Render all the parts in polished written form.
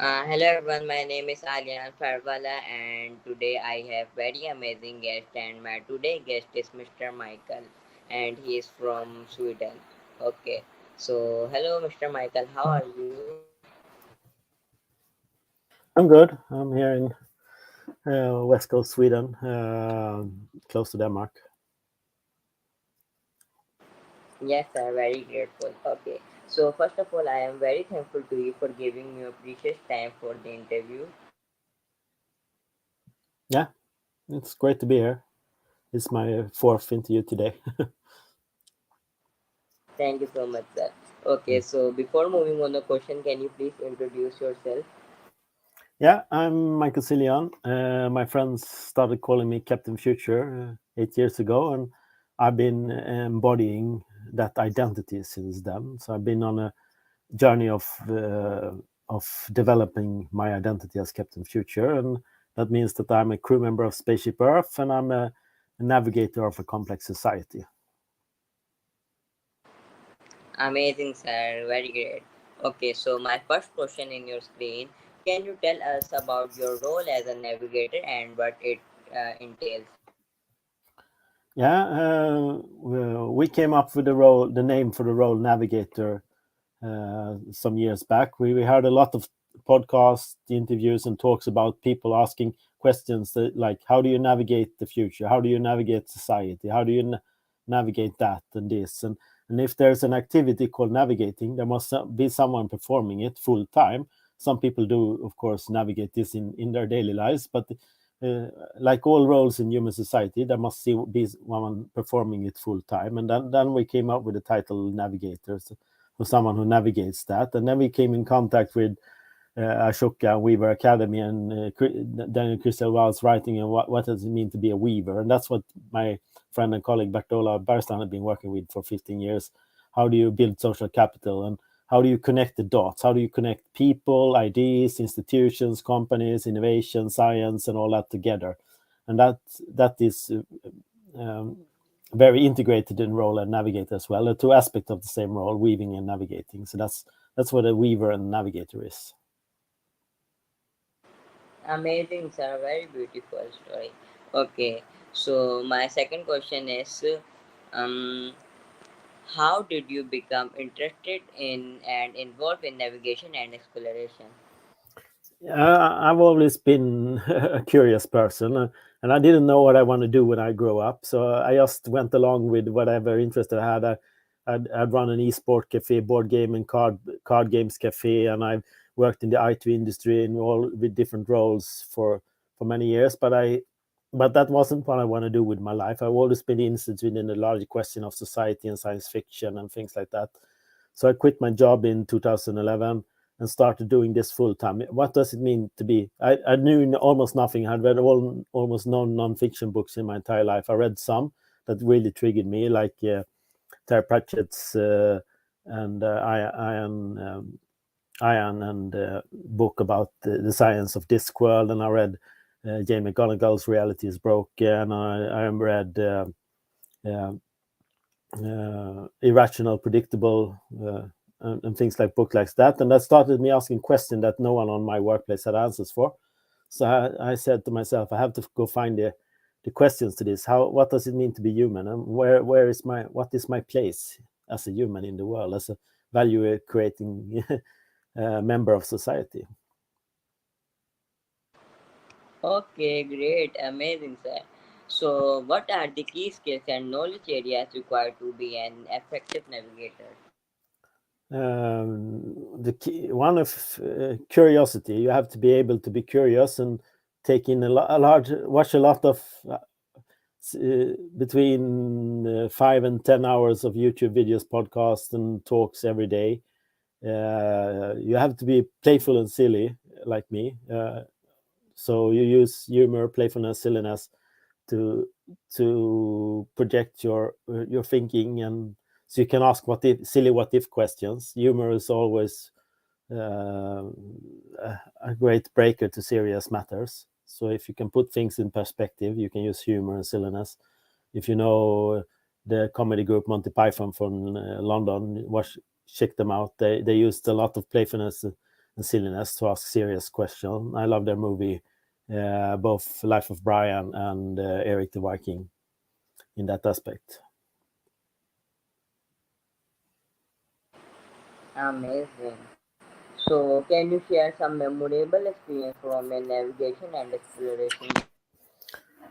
Hello everyone, my name is Alyan Farwala and today I have very amazing guest and my today guest is Mr. Michael and he is from Sweden. Okay, so hello Mr. Michael, how are you? I'm good. I'm here in West Coast Sweden, close to Denmark. Yes, sir, very grateful. Okay, so first of all, I am very thankful to you for giving me your precious time for the interview. Yeah, it's great to be here. It's my fourth interview today. Thank you so much, sir. Okay, so before moving on the question, can you please introduce yourself? Yeah, I'm Michael Sillion. My friends started calling me Captain Future 8 years ago, and I've been embodying that identity since then. So I've been on a journey of developing my identity as Captain Future, and that means that I'm a crew member of Spaceship Earth, and I'm a navigator of a complex society. Amazing, sir. Very great. Okay, so my first question in your screen, can you tell us about your role as a navigator and what it entails? Yeah, we came up with the name for the role Navigator some years back. We heard a lot of podcast interviews and talks about people asking questions like, how do you navigate the future? How do you navigate society? How do you navigate that and this? And if there's an activity called navigating, there must be someone performing it full time. Some people do, of course, navigate this in their daily lives, but uh, like all roles in human society, there must be someone performing it full time. And then we came up with the title navigators for someone who navigates that. And then we came in contact with Ashoka Weaver Academy and Daniel Crystal Wild's writing and what does it mean to be a weaver. And that's what my friend and colleague Bertola Barstan have been working with for 15 years. How do you build social capital and how do you connect the dots? How do you connect people, ideas, institutions, companies, innovation, science, and all that together? And that is um, very integrated in role and navigator as well. The two aspects of the same role, weaving and navigating. So that's what a weaver and navigator is. Amazing, sir. Very beautiful story. Okay, so my second question is, um, how did you become interested in and involved in navigation and exploration? I've always been a curious person, and I didn't know what I want to do when I grow up. So I just went along with whatever interest I had. I'd run an e-sport cafe, board game and card games cafe, and I've worked in the IT industry in all with different roles for many years. But that wasn't what I want to do with my life. I've always been interested in the larger question of society and science fiction and things like that. So I quit my job in 2011 and started doing this full time. What does it mean to be? I knew almost nothing. I had read almost no non-fiction books in my entire life. I read some that really triggered me, like Terry Pratchett's and Iron and book about the science of Discworld, and I read Jamie McGonagall's Reality is Broken. I read uh, Irrational, Predictable, and things like book like that. And that started me asking questions that no one on my workplace had answers for. So I said to myself, I have to go find the questions to this. What does it mean to be human? And where is what is my place as a human in the world, as a value creating member of society? Okay, great, amazing, sir. So, what are the key skills and knowledge areas required to be an effective navigator? The key, one of curiosity. You have to be able to be curious and take in a large, watch a lot of between 5 and 10 hours of YouTube videos, podcasts, and talks every day. You have to be playful and silly, like me. So you use humor, playfulness, silliness to project your thinking, and so you can ask what if questions. Humor is always uh, a great breaker to serious matters. So if you can put things in perspective, you can use humor and silliness. If you know the comedy group Monty Python from London, check them out. They used a lot of playfulness and silliness to ask serious questions. I love their movie, both Life of Brian and Eric the Viking in that aspect. Amazing. So, can you share some memorable experience from your navigation and exploration journey?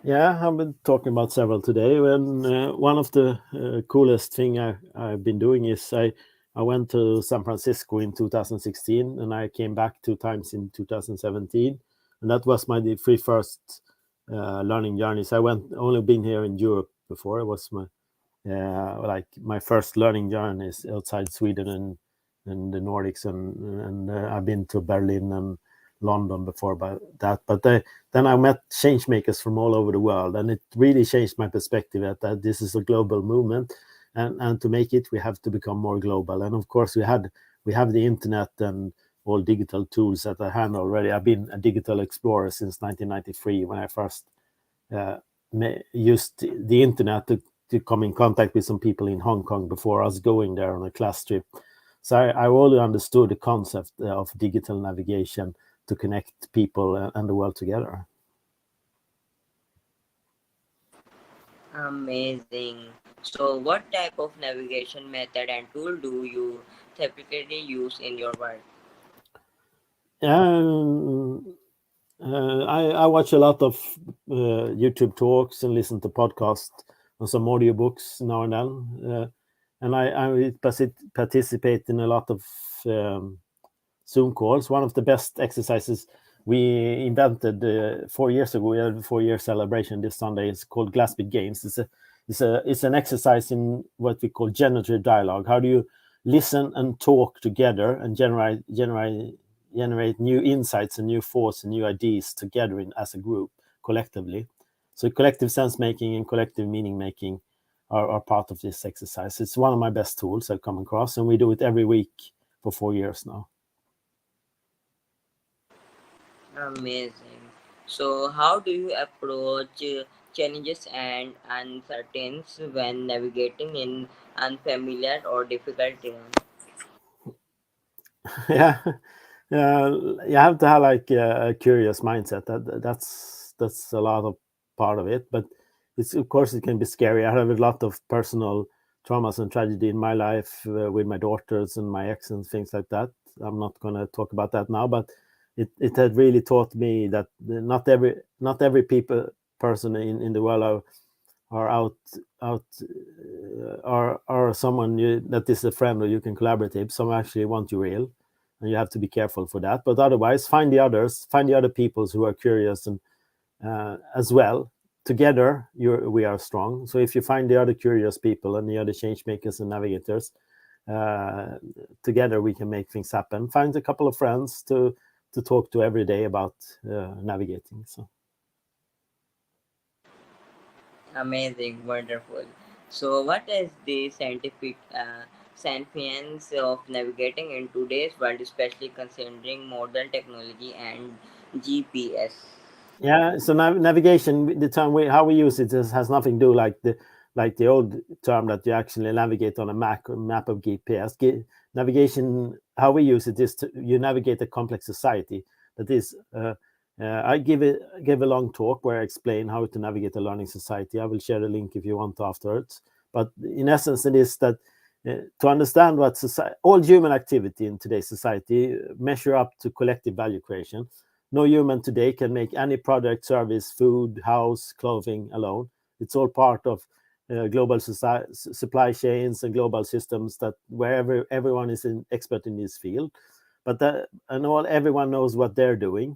Yeah, I've been talking about several today. And one of the coolest thing I've been doing is I went to San Francisco in 2016, and I came back 2 times in 2017, and that was my the three first learning journeys. I went only been here in Europe before. It was my like my first learning journey is outside Sweden and the Nordics, and I've been to Berlin and London before by that. But then I met change makers from all over the world, and it really changed my perspective that this is a global movement, and to make it, we have to become more global. And of course, we have the internet and all digital tools at our hand already. I've been a digital explorer since 1993 when I first uh, used the internet to come in contact with some people in Hong Kong before us going there on a class trip. So I already understood the concept of digital navigation to connect people and the world together. Amazing. So, what type of navigation method and tool do you typically use in your work? Um, I watch a lot of YouTube talks and listen to podcasts and some audiobooks now and then. And I participate in a lot of um, Zoom calls. One of the best exercises we invented 4 years ago. We had a 4 year celebration this Sunday. It's called Glassbit Games. It's an exercise in what we call generative dialogue. How do you listen and talk together and generate new insights and new thoughts and new ideas together as a group collectively? So collective sense making and collective meaning making are part of this exercise. It's one of my best tools I've come across, and we do it every week for 4 years now. Amazing. So, how do you approach challenges and uncertainties when navigating in unfamiliar or difficult terrain? Yeah, you have to have like a curious mindset. That's a lot of part of it. But it's of course it can be scary. I have a lot of personal traumas and tragedy in my life with my daughters and my ex and things like that. I'm not going to talk about that now, but it had really taught me that not every person in the world are out are someone that is a friend or you can collaborate with. Some actually want you real, and you have to be careful for that. But otherwise, find the other peoples who are curious and as well. Together, we are strong. So if you find the other curious people and the other change makers and navigators, uh, together we can make things happen. Find a couple of friends to talk to every day about navigating. So. Amazing, wonderful. So, what is the scientific significance of navigating in today's world, especially considering modern technology and GPS? Yeah, so navigation, the term how we use it has nothing to do like the old term that you actually navigate on a map of GPS. Navigation, how we use it is you navigate a complex society. That is, I give a long talk where I explain how to navigate a learning society. I will share the link if you want afterwards. But in essence, it is that to understand what all human activity in today's society measure up to collective value creation. No human today can make any product, service, food, house, clothing alone. It's all part of global supply chains and global systems that wherever everyone is an expert in this field, but everyone knows what they're doing.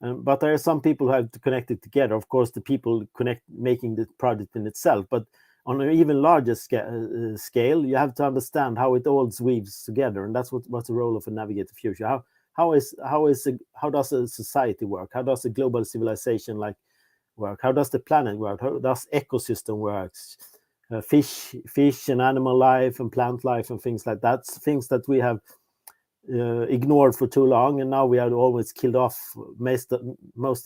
But there are some people who have to connect it together. Of course, the people connect making the product in itself, but on an even larger scale, you have to understand how it all weaves together, and that's what's the role of a navigator future. How does a society work? How does a global civilization like work? How does the planet work? How does ecosystem works? Fish and animal life and plant life and things like that. Things that we have ignored for too long, and now we have always killed off most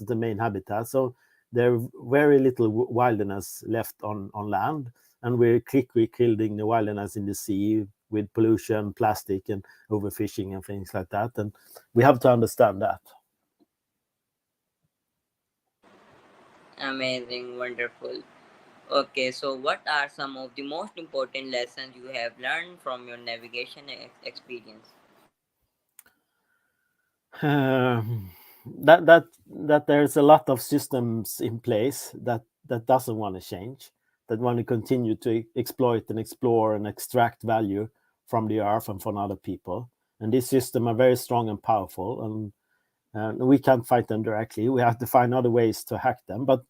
of the main habitat. So there very little wilderness left on land, and we're quickly killing the wilderness in the sea with pollution, plastic, and overfishing and things like that. And we have to understand that. Amazing, wonderful. Okay, so what are some of the most important lessons you have learned from your navigation experience? Um, that there's a lot of systems in place that doesn't want to change, that want to continue to exploit and explore and extract value from the earth and from other people. And these systems are very strong and powerful, and we can't fight them directly. We have to find other ways to hack them, but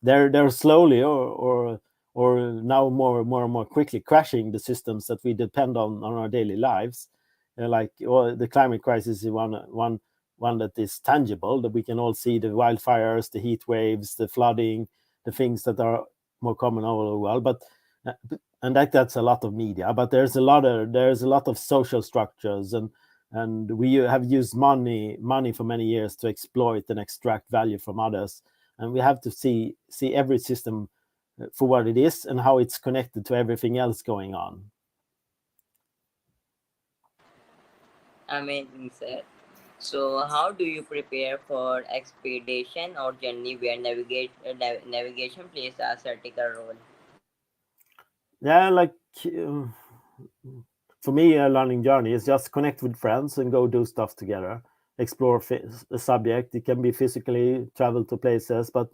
they're slowly or now more and more quickly crashing the systems that we depend on our daily lives. Like the climate crisis is one that is tangible, that we can all see: the wildfires, the heat waves, the flooding, the things that are more common all over the world. But and that's a lot of media. But there's a lot of social structures, and we have used money for many years to exploit and extract value from others. And we have to see every system for what it is and how it's connected to everything else going on. Amazing, sir. So, how do you prepare for expedition or journey where navigation plays a critical role? Yeah, like for me, a learning journey is just connect with friends and go do stuff together, explore a subject. It can be physically travel to places, but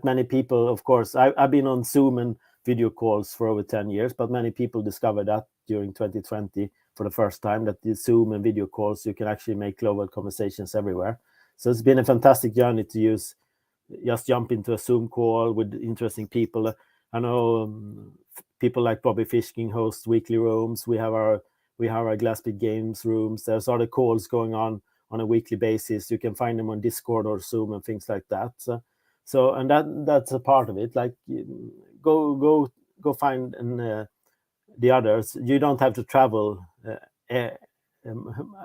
many people, of course, I've been on Zoom and video calls for over 10 years, but many people discovered that during 2020 for the first time, that the Zoom and video calls, you can actually make global conversations everywhere. So it's been a fantastic journey to use, just jump into a Zoom call with interesting people. I know people like Bobby Fishking hosts weekly rooms. We have our Glassbit Games rooms. There's other calls going on a weekly basis. You can find them on Discord or Zoom and things like that. So and that's a part of it. Like go find the others. You don't have to travel. Uh,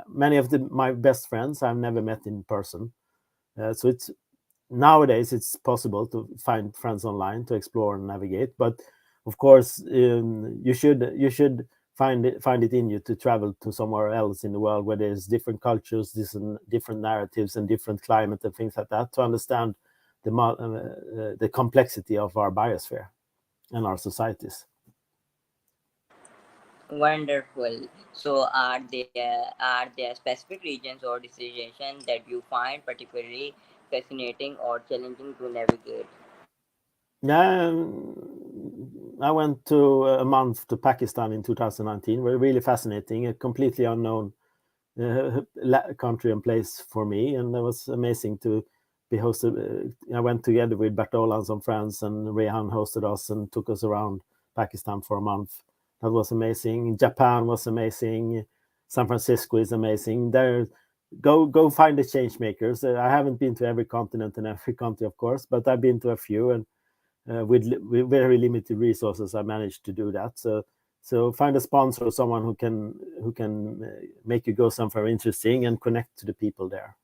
Many of my best friends I've never met in person. So it's nowadays it's possible to find friends online to explore and navigate, but of course you should find it in you to travel to somewhere else in the world where there's different cultures, different narratives and different climate and things like that, to understand the complexity of our biosphere and our societies. Wonderful. So, are there specific regions or destinations that you find particularly fascinating or challenging to navigate? Yeah, I went to a month to Pakistan in 2019. Really fascinating, a completely unknown country and place for me, and it was amazing to be hosted. I went together with Bertola and some friends, and Rehan hosted us and took us around Pakistan for a month. That was amazing. Japan was amazing. San Francisco is amazing. There, go find the change makers. I haven't been to every continent and every country, of course, but I've been to a few, and with very limited resources, I managed to do that. So find a sponsor or someone who can make you go somewhere interesting and connect to the people there.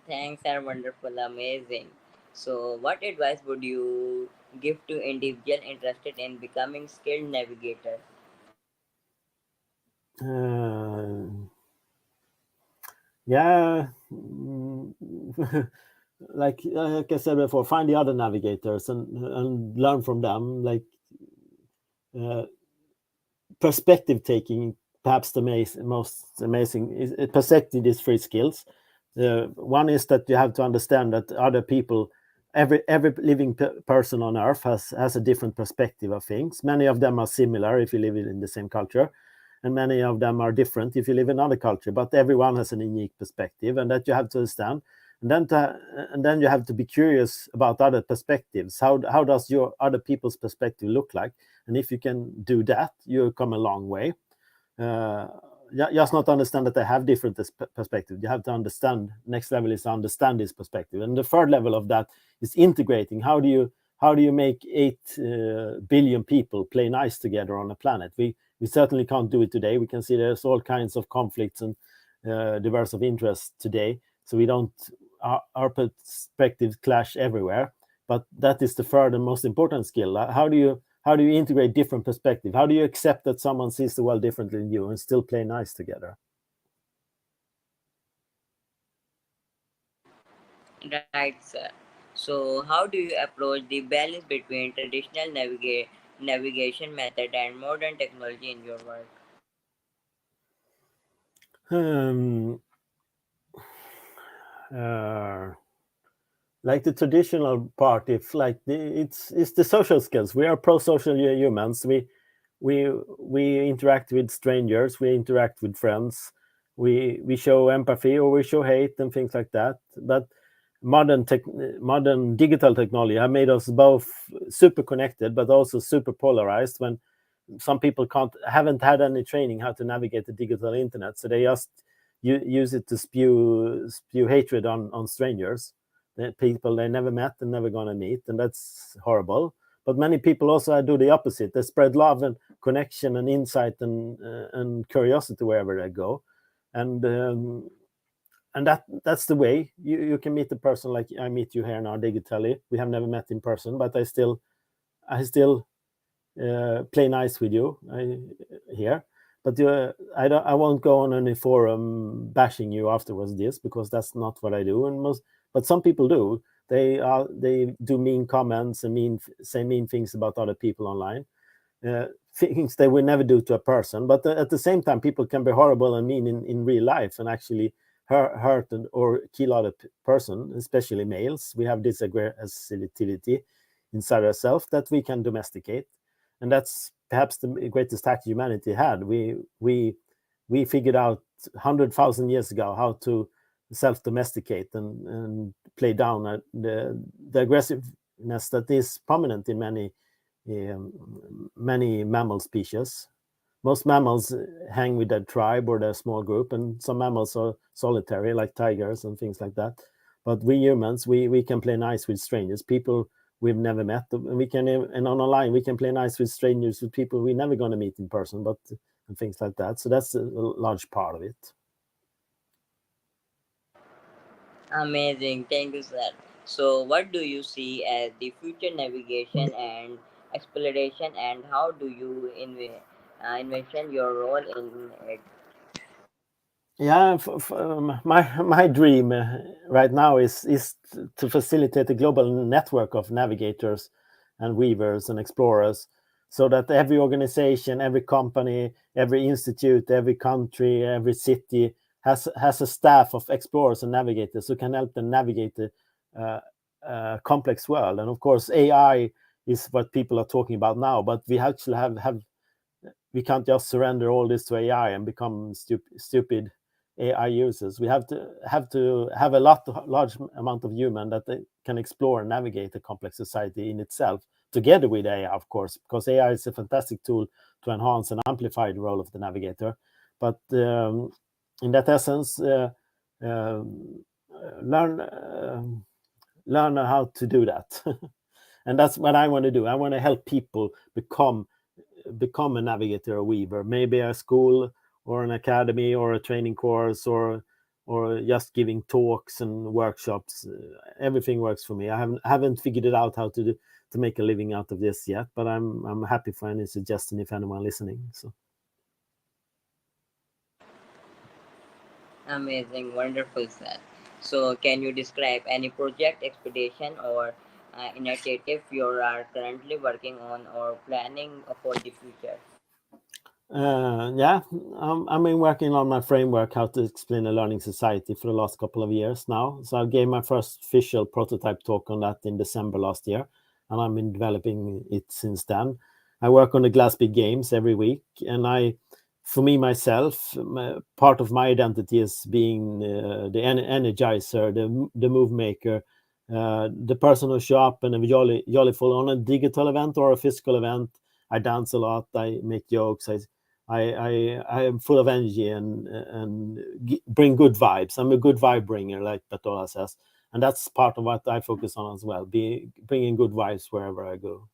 Thanks are wonderful, amazing. So, what advice would you give to individual interested in becoming skilled navigator? Uh, yeah, like I said before, find the other navigators and learn from them. Like uh, perspective taking, perhaps the most amazing is perspective is three skills. One is that you have to understand that other people, every living person on earth has a different perspective of things. Many of them are similar if you live in the same culture, and many of them are different if you live in another culture, but everyone has an unique perspective, and that you have to understand. And then you have to be curious about other perspectives. How does your other people's perspective look like? And if you can do that, you come a long way. uh, just not understand that they have different perspective. You have to understand. Next level is to understand this perspective, and the third level of that is integrating. How do you make 8 billion people play nice together on a planet? We certainly can't do it today. We can see there's all kinds of conflicts and diverse of interest today. So we don't. Our perspectives clash everywhere. but that is the third and most important skill. How do you integrate different perspective? How do you accept that someone sees the world differently than you and still play nice together? Right, sir. So, how do you approach the balance between traditional navigation method and modern technology in your work? Um, uh, like the traditional part, if like it's the social skills. We are pro-social humans. We interact with strangers, we interact with friends, we show empathy or we show hate and things like that. But modern digital technology have made us both super connected but also super polarized. When some people haven't had any training how to navigate the digital internet, so they just use it to spew hatred on strangers, the people they never met and never gonna meet, and that's horrible. But many people also do the opposite. They spread love and connection and insight and curiosity wherever they go, and that's the way you can meet a person like I meet you here now digitally. We have never met in person, but I still play nice with you here. But I won't go on any forum bashing you afterwards this, because that's not what I do. But some people do. They do mean comments and say mean things about other people online, uh, things they will never do to a person. But at the same time, people can be horrible and mean in real life and actually hurt or kill other person, especially males. We have this aggressivity inside ourselves that we can domesticate, and that's perhaps the greatest hack humanity had. We figured out 100,000 years ago how to self-domesticate and play down the aggressiveness that is prominent in many mammal species. Most mammals hang with their tribe or their small group, and some mammals are solitary, like tigers and things like that. But we humans, we can play nice with strangers, people we've never met, and and on online we can play nice with strangers, with people we're never going to meet in person, but and things like that. So that's a large part of it. Amazing, thank you, sir. So, what do you see as the future navigation and exploration, and how do you envision your role in it? Yeah, my dream right now is to facilitate a global network of navigators and weavers and explorers, so that every organization, every company, every institute, every country, every city has a staff of explorers and navigators who can help them navigate the uh, complex world. And of course, AI is what people are talking about now, but we actually have we can't just surrender all this to AI and become stupid AI users. We have a large amount of human that they can explore and navigate the complex society in itself, together with AI, of course, because AI is a fantastic tool to enhance and amplify the role of the navigator. But in that essence, um, learn learn how to do that, and that's what I want to do. I want to help people become a navigator or weaver, maybe a school or an academy or a training course or just giving talks and workshops. Everything works for me. I haven't figured it out how to make a living out of this yet, but I'm happy for any suggestion if anyone listening. So Amazing, wonderful, sir. So, can you describe any project, expedition, or initiative you are currently working on or planning for the future? yeah, I've been working on my framework how to explain a learning society for the last couple of years now. So I gave my first official prototype talk on that in December last year, and I've been developing it since then. I work on the Glasby Games every week, and for me myself, part of my identity is being the energizer, the move maker, the person who show up and a jolly full on a digital event or a physical event. I dance a lot. I make jokes. I am full of energy and bring good vibes. I'm a good vibe bringer, like Batola says, and that's part of what I focus on as well. Bringing good vibes wherever I go.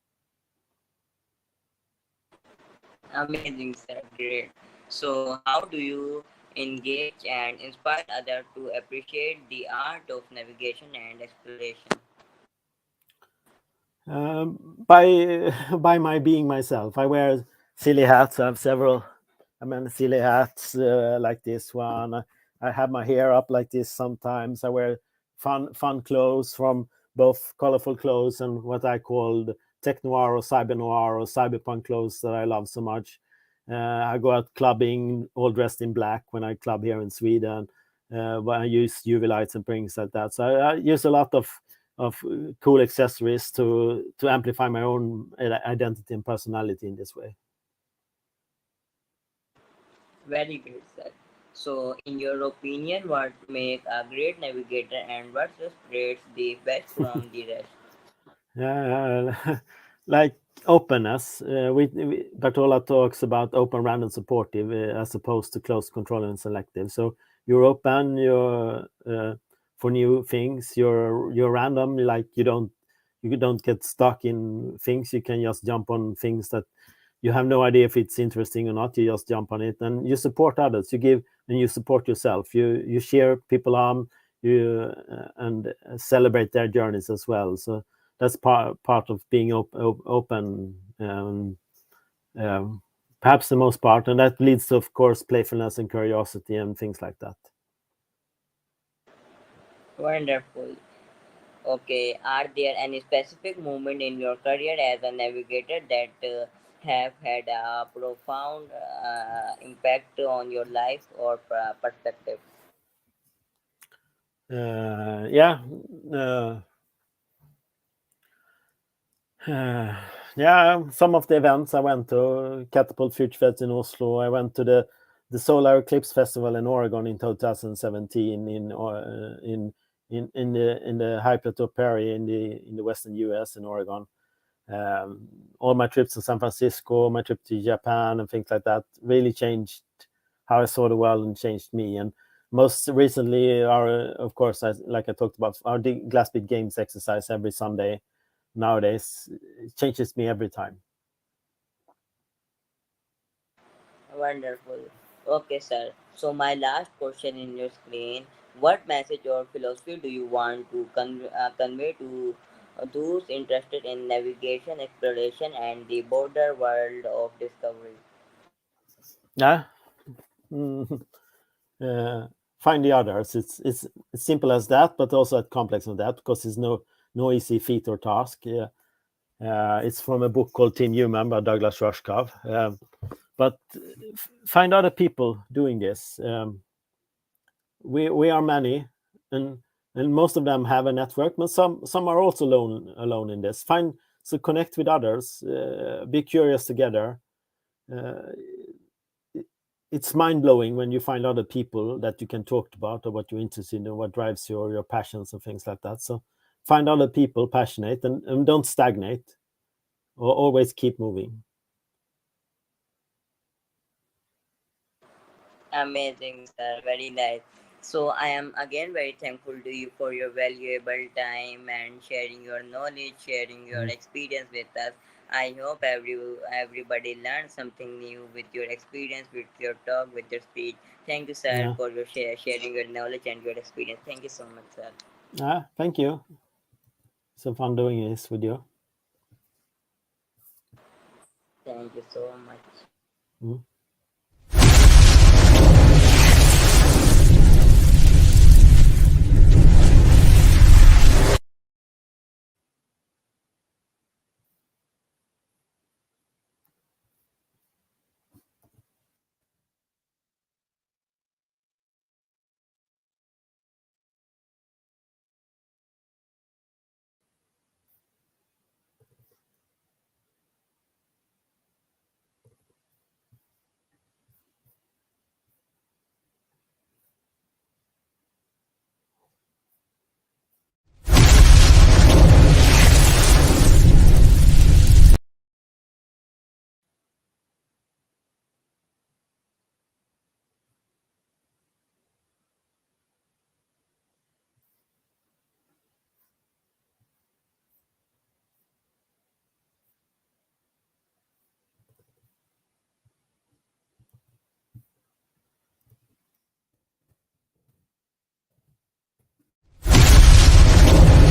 Amazing, sir. Great. So, how do you engage and inspire others to appreciate the art of navigation and exploration? By by my being myself. I wear silly hats. I have several. I mean, silly hats like this one. I have my hair up like this sometimes. I wear fun clothes, from both colorful clothes and what I called tech noir or cyberpunk clothes that I love so much. I go out clubbing all dressed in black when I club here in Sweden. When I use UV lights and things like that. So I use a lot of cool accessories to amplify my own identity and personality in this way. Very great, sir. So, in your opinion, what make a great navigator and what separates the best from the rest? Yeah, like openness. Bartola talks about open, random, supportive, as opposed to closed, control, and selective. So you're open, you're for new things. You're random, like you don't get stuck in things. You can just jump on things that you have no idea if it's interesting or not. You just jump on it, and you support others. You give and you support yourself. You cheer people on. You and celebrate their journeys as well. So that's part of being open. Um, Perhaps the most part, and that leads to, of course, playfulness and curiosity and things like that. Wonderful. Okay, are there any specific moment in your career as a navigator that have had a profound impact on your life or perspective? Yeah. Uh, Uh, yeah, some of the events I went to, Catapult Future Fest in Oslo. I went to the Solar Eclipse Festival in Oregon in 2017 in the High Plateau Prairie in the western U.S. in Oregon. All my trips to San Francisco, my trip to Japan, and things like that really changed how I saw the world and changed me. And most recently, of course, like I talked about, our Glassbeat Games exercise every Sunday nowadays, it changes me every time. Wonderful. Okay, sir. So my last question in your screen: what message or philosophy do you want to convey to those interested in navigation, exploration, and the border world of discovery? Yeah. Mm. uh, Find the others. It's as simple as that, but also as complex as that, because it's no easy feat or task. Yeah. It's from a book called Team Human by Douglas Rushkoff. But find other people doing this. We are many, and most of them have a network, but some are also alone in this. Connect with others. Be curious together. Uh, it's mind blowing when you find other people that you can talk about, or what you're interested in, or what drives your passions and things like that. So find other people passionate, and don't stagnate, or always keep moving. Amazing, sir. Very nice. So I am again very thankful to you for your valuable time and sharing your knowledge, sharing your Mm. experience with us. I hope everybody learned something new with your experience, with your talk, with your speech. Thank you, sir, Yeah. for your sharing your knowledge and your experience. Thank you so much, sir. Thank you. So fun doing this with you. Thank you so much. Mm.